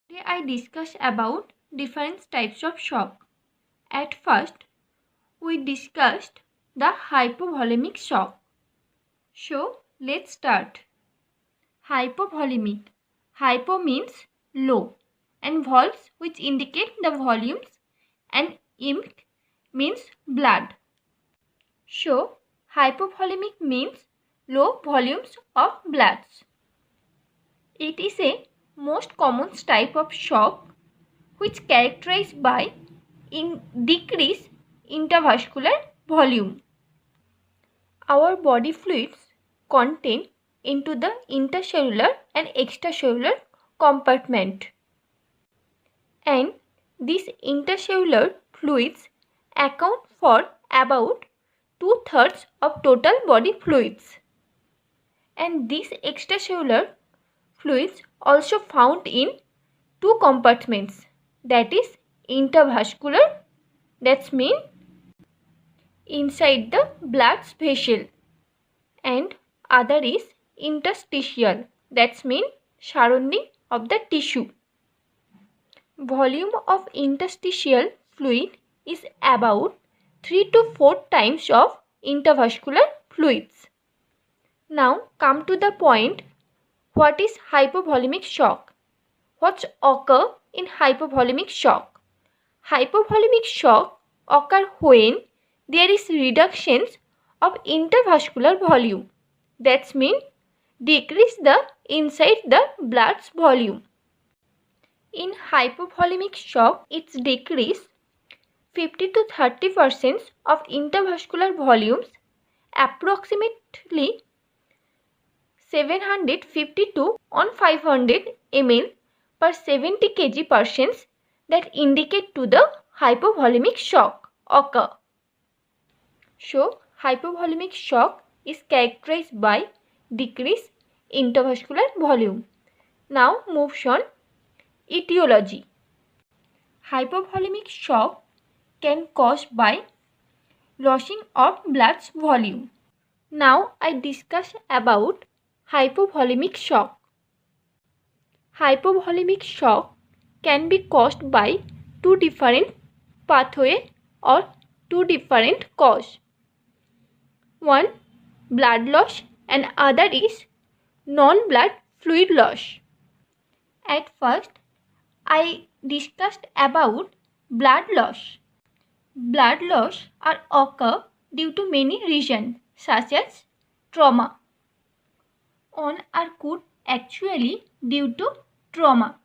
Today I discuss about different types of shock. At first, we discussed the hypovolemic shock. So, let's start. Hypovolemic. Hypo means low and vols which indicate the volumes and emic means blood. So, hypovolemic means low volumes of bloods. It is a most common type of shock which characterized by decreased intravascular volume. Our body fluids contain into the intercellular and extracellular compartment, and these intercellular fluids account for about 2/3 of total body fluids, and these extracellular fluids also found in two compartments, that is intravascular, that's mean inside the blood vessel, and other is interstitial, that's mean surrounding of the tissue. Volume of interstitial fluid is about 3 to 4 times of intravascular fluids. Now come to the point, what is hypovolemic shock? What occur in hypovolemic shock? Hypovolemic shock occur when there is reductions of intravascular volume. That's mean decrease the inside the blood's volume. In hypovolemic shock, it's decrease 50 to 30% of intravascular volumes, approximately 752 on 500 ml per 70 kg persons, that indicate to the hypovolemic shock occur. So, hypovolemic shock is characterized by decreased intravascular volume. Now moves on etiology. Hypovolemic shock can caused by losing of blood's volume. Now I discuss about hypovolemic shock. Hypovolemic shock can be caused by two different pathways or two different causes. One, blood loss, and other is non-blood fluid loss. At first, I discussed about blood loss. Blood loss are occur due to many reasons such as trauma. On are could actually due to trauma.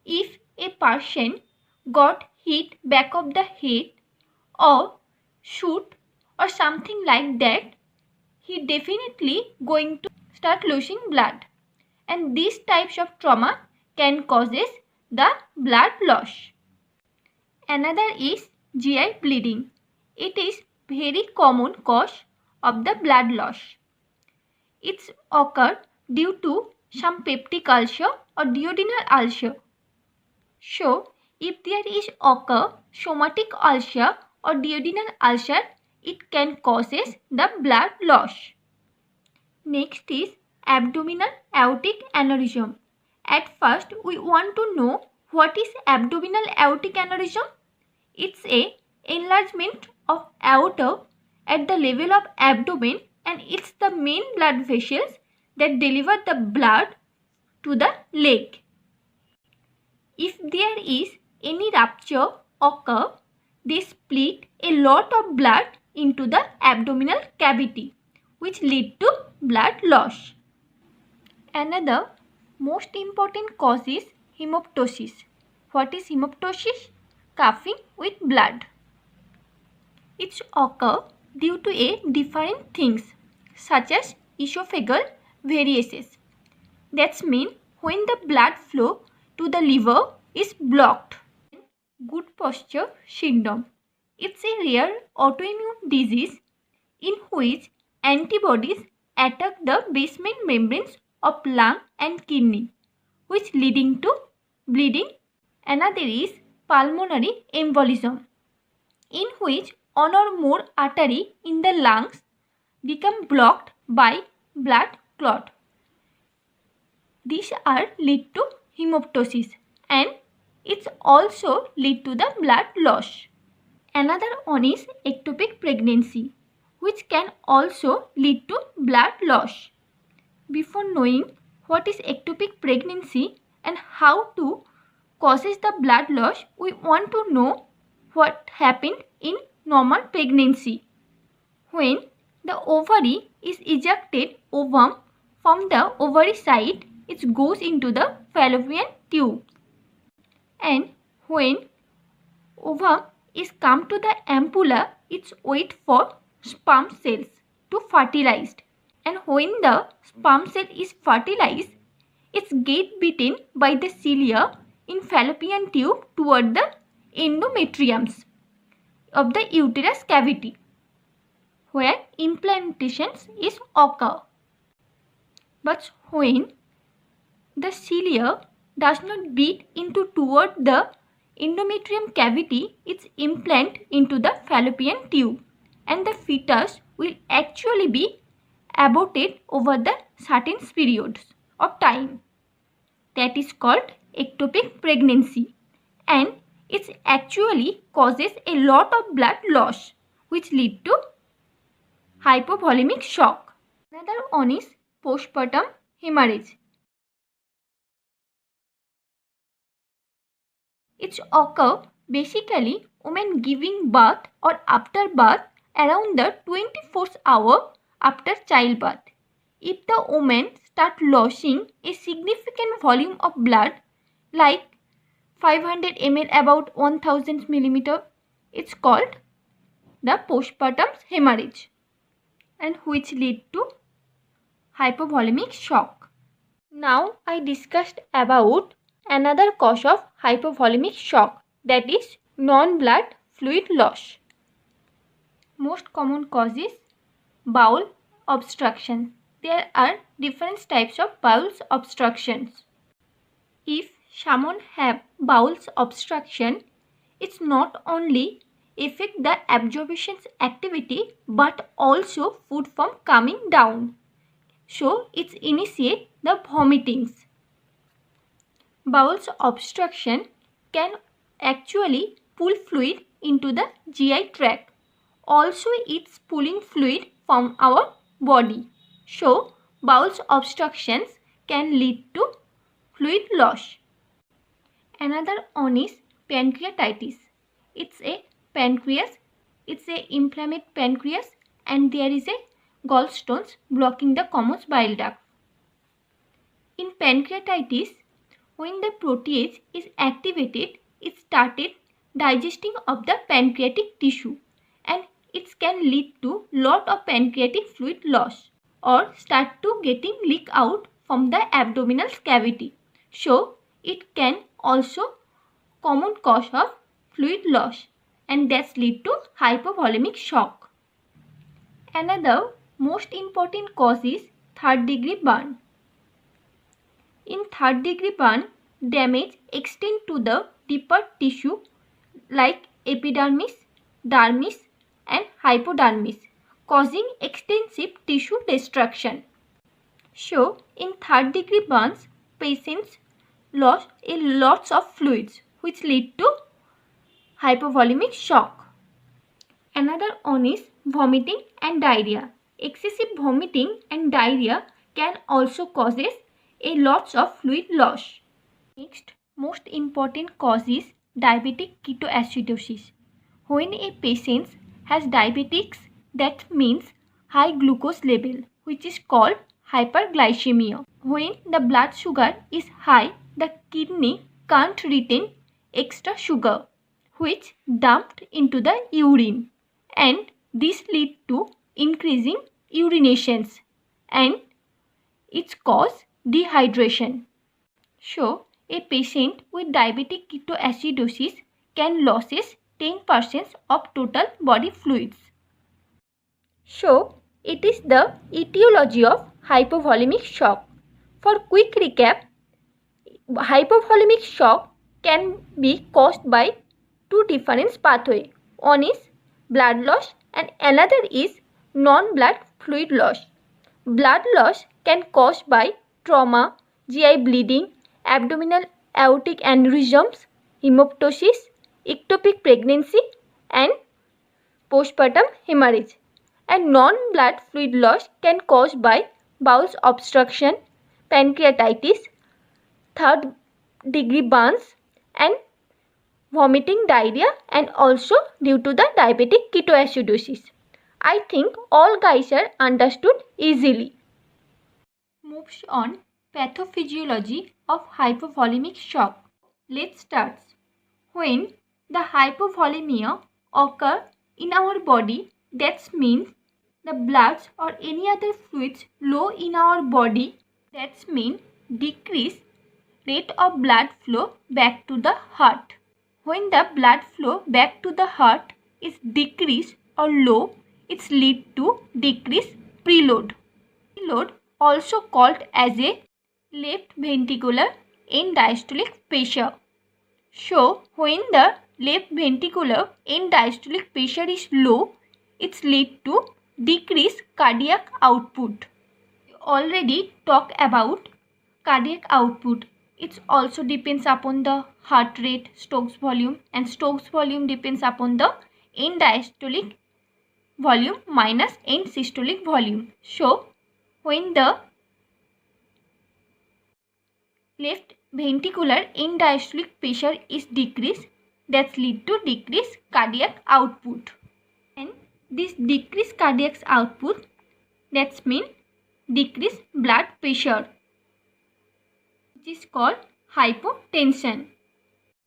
If a person got hit back of the head or shoot or something like that, he definitely going to start losing blood, and these types of trauma can causes the blood loss. Another is GI bleeding. It is very common cause of the blood loss. It's occur due to some peptic ulcer or duodenal ulcer. So, if there is occur somatic ulcer or duodenal ulcer, it can causes the blood loss. Next is abdominal aortic aneurysm. At first, we want to know what is abdominal aortic aneurysm. It's a enlargement of aorta at the level of abdomen, and it's the main blood vessels that deliver the blood to the leg. If there is any rupture occur, they split a lot of blood into the abdominal cavity, which lead to blood loss. Another most important cause is hemoptysis. What is hemoptysis? Coughing with blood. It occur due to a different things such as esophageal varices. That's mean when the blood flow to the liver is blocked. Good posture syndrome. It's a rare autoimmune disease in which antibodies attack the basement membranes of lung and kidney, which leading to bleeding. Another is pulmonary embolism, in which one or more artery in the lungs become blocked by blood clot. These are lead to hemoptysis. and it's also lead to the blood loss. Another one is ectopic pregnancy, which can also lead to blood loss. Before knowing what is ectopic pregnancy and how to causes the blood loss, we want to know what happened in normal pregnancy. When the ovary is ejected ovum from the ovary side, it goes into the fallopian tube. And when ovum is come to the ampulla, it's wait for sperm cells to fertilized. And when the sperm cell is fertilized, it's get beaten by the cilia in fallopian tube toward the endometriums of the uterus cavity, where implantations is occur. But when the cilia does not beat into toward the endometrium cavity, it's implant into the fallopian tube, and the fetus will actually be aborted over the certain periods of time. That is called ectopic pregnancy, and it actually causes a lot of blood loss, which lead to hypovolemic shock. Another one is postpartum hemorrhage. It occurs basically women giving birth or after birth around the 24th hour after childbirth. If the woman start losing a significant volume of blood like 500 ml about 1000 millimeter, it's called the postpartum hemorrhage, and which lead to hypovolemic shock. Now I discussed about another cause of hypovolemic shock, that is non-blood fluid loss. Most common cause is bowel obstruction. There are different types of bowel obstructions. If someone have bowel obstruction, it's not only affect the absorption activity but also food from coming down. So it's initiate the vomitings. Bowel obstruction can actually pull fluid into the GI tract. Also, it's pulling fluid from our body. So, bowel obstructions can lead to fluid loss. Another one is pancreatitis. It's a inflamed pancreas, and there is a gallstones blocking the common bile duct. In pancreatitis, when the protease is activated, it started digesting of the pancreatic tissue, and it can lead to lot of pancreatic fluid loss or start to getting leak out from the abdominal cavity. So it can also common cause of fluid loss, and that lead to hypovolemic shock. Another most important cause is third degree burn. In third degree burn, damage extends to the deeper tissue like epidermis, dermis and hypodermis, causing extensive tissue destruction. So, in third degree burns, patients lost a lot of fluids, which lead to hypovolemic shock. Another one is vomiting and diarrhea. Excessive vomiting and diarrhea can also causes a lot of fluid loss. Next, most important cause is diabetic ketoacidosis. When a patient has diabetics, that means high glucose level, which is called hyperglycemia. When the blood sugar is high, the kidney can't retain extra sugar, which dumped into the urine, and this lead to increasing urinations, and it cause dehydration. So, a patient with diabetic ketoacidosis can loses 10% of total body fluids. So, it is the etiology of hypovolemic shock. For quick recap, hypovolemic shock can be caused by two different pathways. One is blood loss and another is non-blood fluid loss. Blood loss can caused by trauma, GI bleeding, abdominal aortic aneurysms, hemoptysis, ectopic pregnancy, and postpartum hemorrhage. And non-blood fluid loss can cause by bowel obstruction, pancreatitis, third degree burns, and vomiting, diarrhea, and also due to the diabetic ketoacidosis. I think all guys are understood easily. Moves on pathophysiology of hypovolemic shock. Let's start. When the hypovolemia occur in our body, that means the blood or any other fluids low in our body, that means decrease rate of blood flow back to the heart. When the blood flow back to the heart is decreased or low, it leads to decreased preload. Preload also called as a left ventricular end diastolic pressure. So, when the left ventricular end diastolic pressure is low, it leads to decreased cardiac output. We already talked about cardiac output. It also depends upon the heart rate, Stokes volume, and Stokes volume depends upon the end diastolic volume minus end systolic volume. So, when the left ventricular end diastolic pressure is decreased, that leads to decreased cardiac output. And this decreased cardiac output, that means decreased blood pressure, which is called hypotension.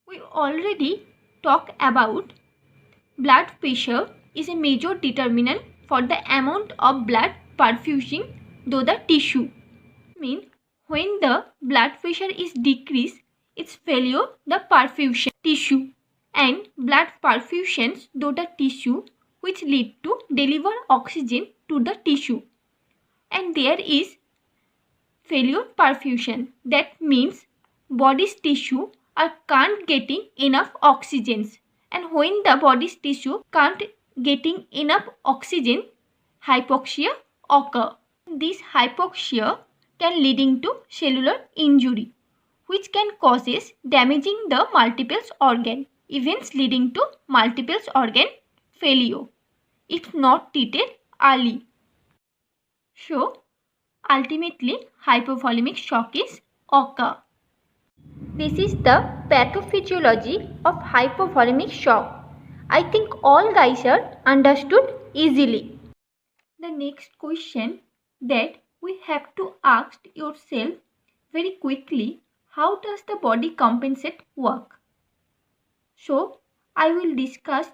We already talked about blood pressure is a major determinant for the amount of blood perfusing through the tissue. Means when the blood pressure is decreased, it's failure the perfusion tissue, and blood perfusions through the tissue which lead to deliver oxygen to the tissue. And there is failure perfusion. That means body's tissue are can't getting enough oxygen, and when the body's tissue can't getting enough oxygen, hypoxia occur. This hypoxia can leading to cellular injury, which can causes damaging the multiple organ, events leading to multiple organ failure if not treated early. So, ultimately, hypovolemic shock is occur. This is the pathophysiology of hypovolemic shock. I think all guys are understood easily. The next question that we have to ask yourself very quickly, how does the body compensate work? So, I will discuss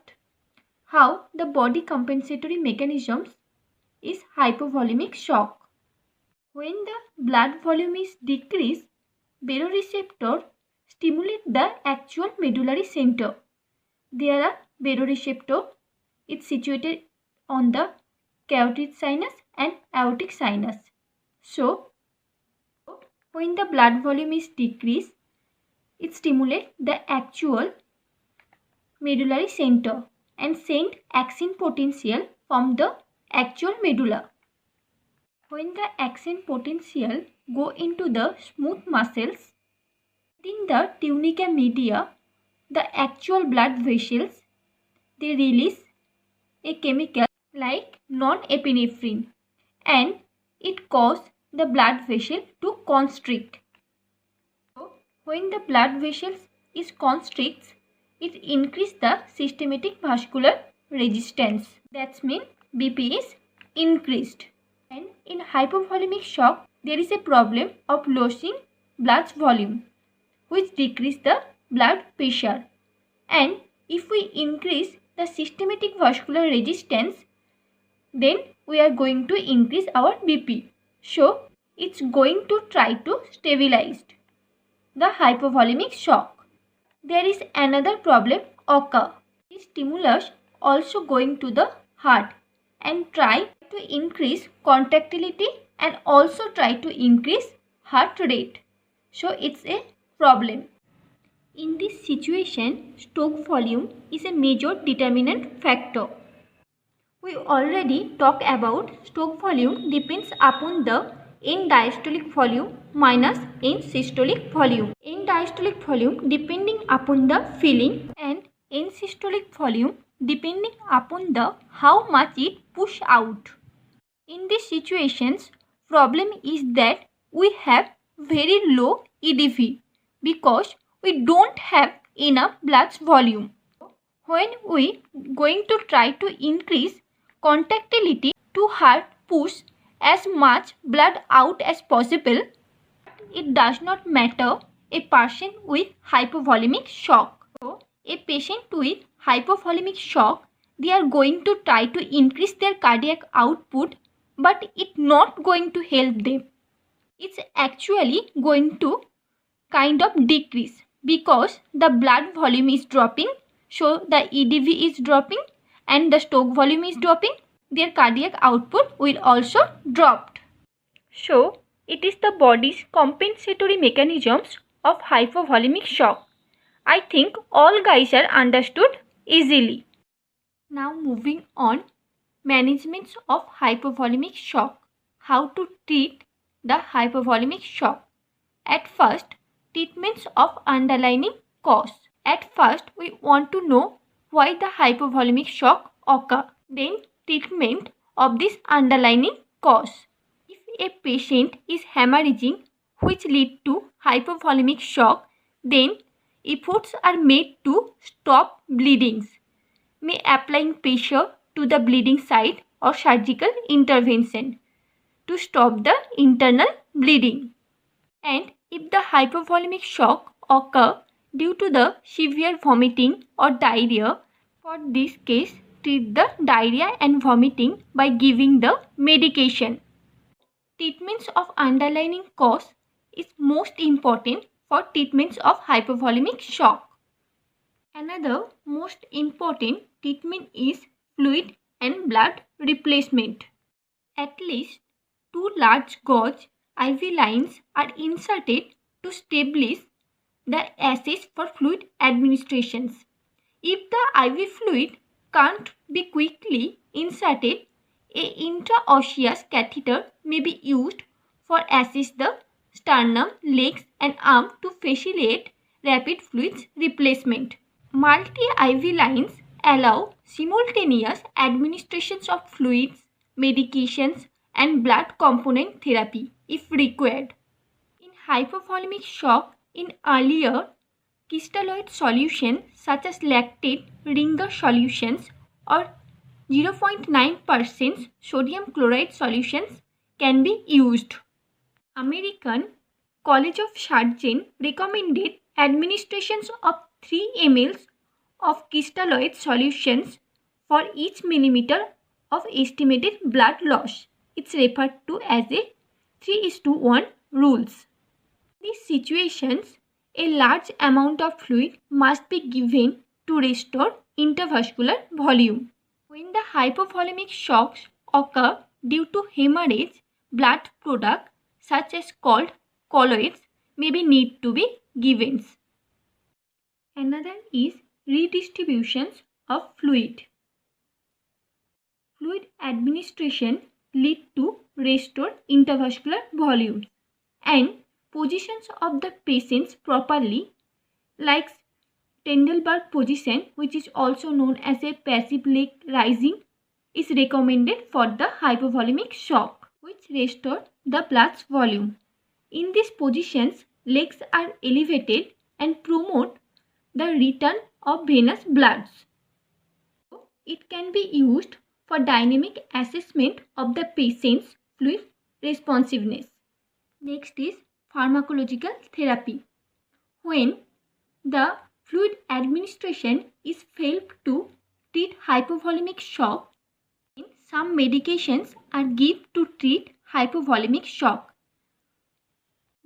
how the body compensatory mechanisms is hypovolemic shock. When the blood volume is decreased, baroreceptor stimulate the actual medullary center. There are baroreceptor. It's situated on the carotid sinus and aortic sinus. So, when the blood volume is decreased, it stimulates the actual medullary center and send axon potential from the actual medulla. When the axon potential go into the smooth muscles within the tunica media, the actual blood vessels, they release a chemical like norepinephrine, and it causes the blood vessel to constrict. So, when the blood vessels is constricts, it increases the systematic vascular resistance. That means BP is increased. And in hypovolemic shock, there is a problem of losing blood volume, which decrease the blood pressure. And if we increase the systematic vascular resistance, then we are going to increase our BP. So, it's going to try to stabilize the hypovolemic shock. There is another problem occur. This stimulus also going to the heart and try to increase contractility and also try to increase heart rate. So, it's a problem. In this situation, Stokes volume is a major determinant factor. We already talked about Stokes volume depends upon the end diastolic volume minus end systolic volume. End diastolic volume depending upon the filling and end systolic volume depending upon the how much it push out. In these situations, problem is that we have very low EDV because we don't have enough blood volume. When we going to try to increase contractility to heart push as much blood out as possible, it does not matter a person with hypovolemic shock. So, a patient with hypovolemic shock, they are going to try to increase their cardiac output, but it's not going to help them. It's actually going to kind of decrease because the blood volume is dropping, so the EDV is dropping and the stroke volume is dropping. Their cardiac output will also drop. So, it is the body's compensatory mechanisms of hypovolemic shock. I think all guys are understood easily. Now moving on, management of hypovolemic shock. How to treat the hypovolemic shock. At first, treatments of underlying cause. At first, we want to know why the hypovolemic shock occur. Then treatment of this underlying cause. If a patient is hemorrhaging which lead to hypovolemic shock, then efforts are made to stop bleedings. May applying pressure to the bleeding site or surgical intervention to stop the internal bleeding. And if the hypovolemic shock occur due to the severe vomiting or diarrhea, for this case, treat the diarrhea and vomiting by giving the medication. Treatments of underlying cause is most important for treatments of hypovolemic shock. Another most important treatment is fluid and blood replacement. At least 2 large gauge IV lines are inserted to establish the access for fluid administrations. If the IV fluid can't be quickly inserted, a intraosseous catheter may be used for assist the sternum, legs and arm to facilitate rapid fluids replacement. Multi-IV lines allow simultaneous administrations of fluids, medications and blood component therapy if required. In hypovolemic shock, in earlier crystalloid solution such as lactate Ringer solutions or 0.9% sodium chloride solutions can be used. American College of Surgeons recommended administrations of 3 ml of crystalloid solutions for each millimeter of estimated blood loss. It's referred to as a 3:1 rules. In these situations, a large amount of fluid must be given to restore intravascular volume. When the hypovolemic shocks occur due to hemorrhage, blood product such as called colloids may be need to be given. Another is redistributions of fluid. Fluid administration lead to restore intravascular volume and positions of the patients properly, like Trendelenburg position, which is also known as a passive leg rising, is recommended for the hypovolemic shock, which restore the blood's volume. In these positions, legs are elevated and promote the return of venous bloods. It can be used for dynamic assessment of the patient's fluid responsiveness. Next is pharmacological therapy. When the fluid administration is failed to treat hypovolemic shock, some medications are given to treat hypovolemic shock.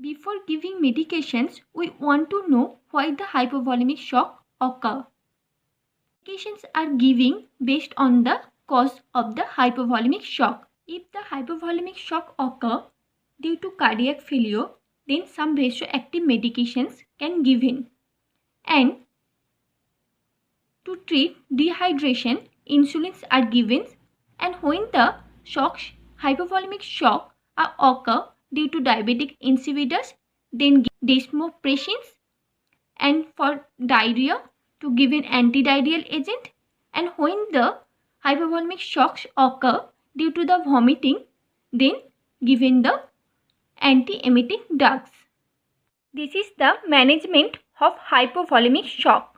Before giving medications, we want to know why the hypovolemic shock occur. Medications are given based on the cause of the hypovolemic shock. If the hypovolemic shock occur due to cardiac failure, then some vasoactive medications can be given. And to treat dehydration, insulins are given. And when the hypovolemic shock occur due to diabetic insipidus, then desmopressin, and for diarrhea to give an antidiarrheal agent, and when the hypovolemic shocks occur due to the vomiting, then given the antiemetic drugs. This is the management of hypovolemic shock.